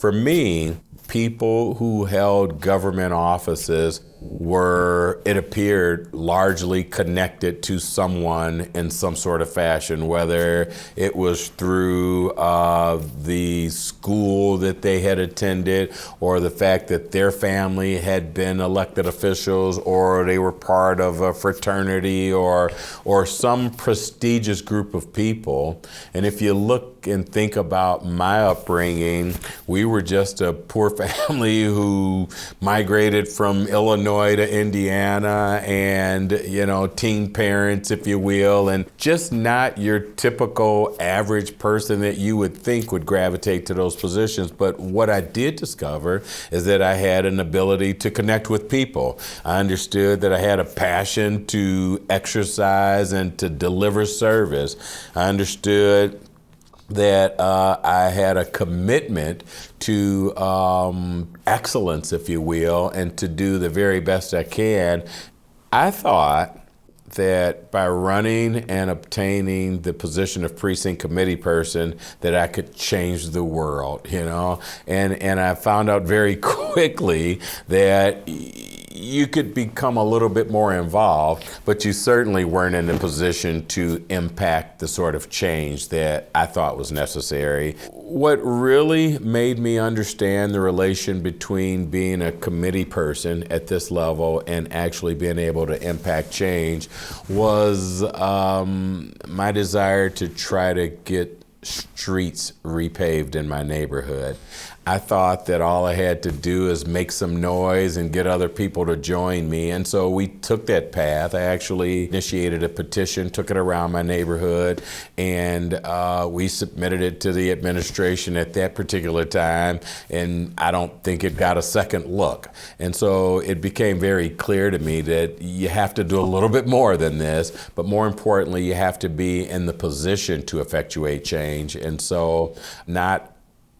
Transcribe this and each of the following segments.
For me, people who held government offices were, it appeared, largely connected to someone in some sort of fashion, whether it was through the school that they had attended, or the fact that their family had been elected officials, or they were part of a fraternity or some prestigious group of people. And if you look and think about my upbringing, we were just a poor family who migrated from Illinois to Indiana, and, teen parents, if you will, and just not your typical average person that you would think would gravitate to those positions. But what I did discover is that I had an ability to connect with people. I understood that I had a passion to exercise and to deliver service. I understood that I had a commitment to excellence, if you will, and to do the very best I can. I thought that by running and obtaining the position of precinct committee person, that I could change the world, and I found out very quickly that you could become a little bit more involved, but you certainly weren't in a position to impact the sort of change that I thought was necessary. What really made me understand the relation between being a committee person at this level and actually being able to impact change was my desire to try to get streets repaved in my neighborhood. I thought that all I had to do is make some noise and get other people to join me. And so we took that path. I actually initiated a petition, took it around my neighborhood, and we submitted it to the administration at that particular time. And I don't think it got a second look. And so it became very clear to me that you have to do a little bit more than this, but more importantly, you have to be in the position to effectuate change. And so not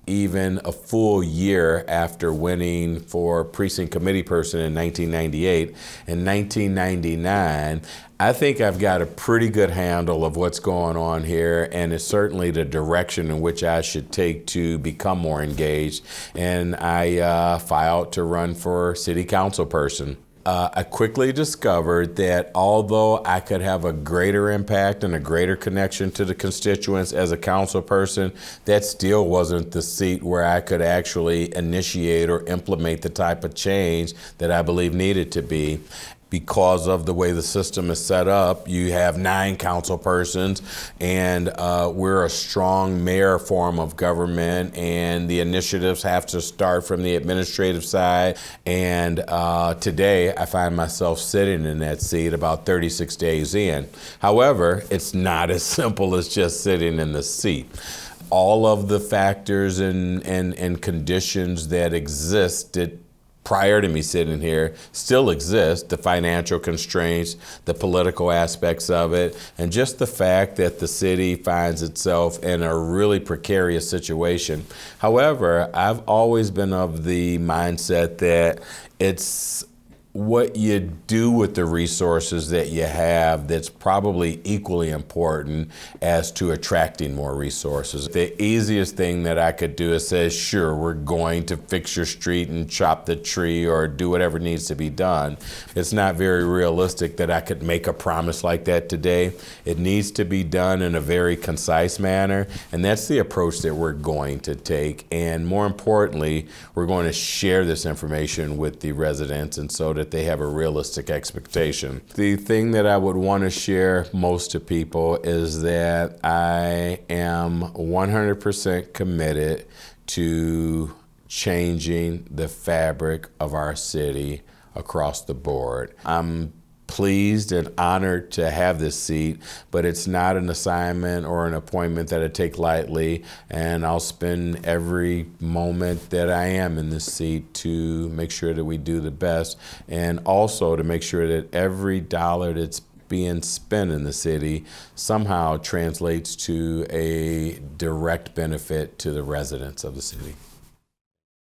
even a full year after winning for precinct committee person in 1998, in 1999, I think I've got a pretty good handle of what's going on here, and it's certainly the direction in which I should take to become more engaged. And I filed to run for city council person. I quickly discovered that although I could have a greater impact and a greater connection to the constituents as a council person, that still wasn't the seat where I could actually initiate or implement the type of change that I believe needed to be. Because of the way the system is set up, you have 9 council persons, and we're a strong mayor form of government, and the initiatives have to start from the administrative side. And today, I find myself sitting in that seat about 36 days in. However, it's not as simple as just sitting in the seat. All of the factors and conditions that existed prior to me sitting here still exist, the financial constraints, the political aspects of it, and just the fact that the city finds itself in a really precarious situation. However, I've always been of the mindset that it's what you do with the resources that you have that's probably equally important as to attracting more resources. The easiest thing that I could do is say, sure, we're going to fix your street and chop the tree or do whatever needs to be done. It's not very realistic that I could make a promise like that today. It needs to be done in a very concise manner, and that's the approach that we're going to take. And more importantly, we're going to share this information with the residents, and so that they have a realistic expectation. The thing that I would want to share most to people is that I am 100% committed to changing the fabric of our city across the board. I'm pleased and honored to have this seat, but it's not an assignment or an appointment that I take lightly, and I'll spend every moment that I am in this seat to make sure that we do the best, and also to make sure that every dollar that's being spent in the city somehow translates to a direct benefit to the residents of the city.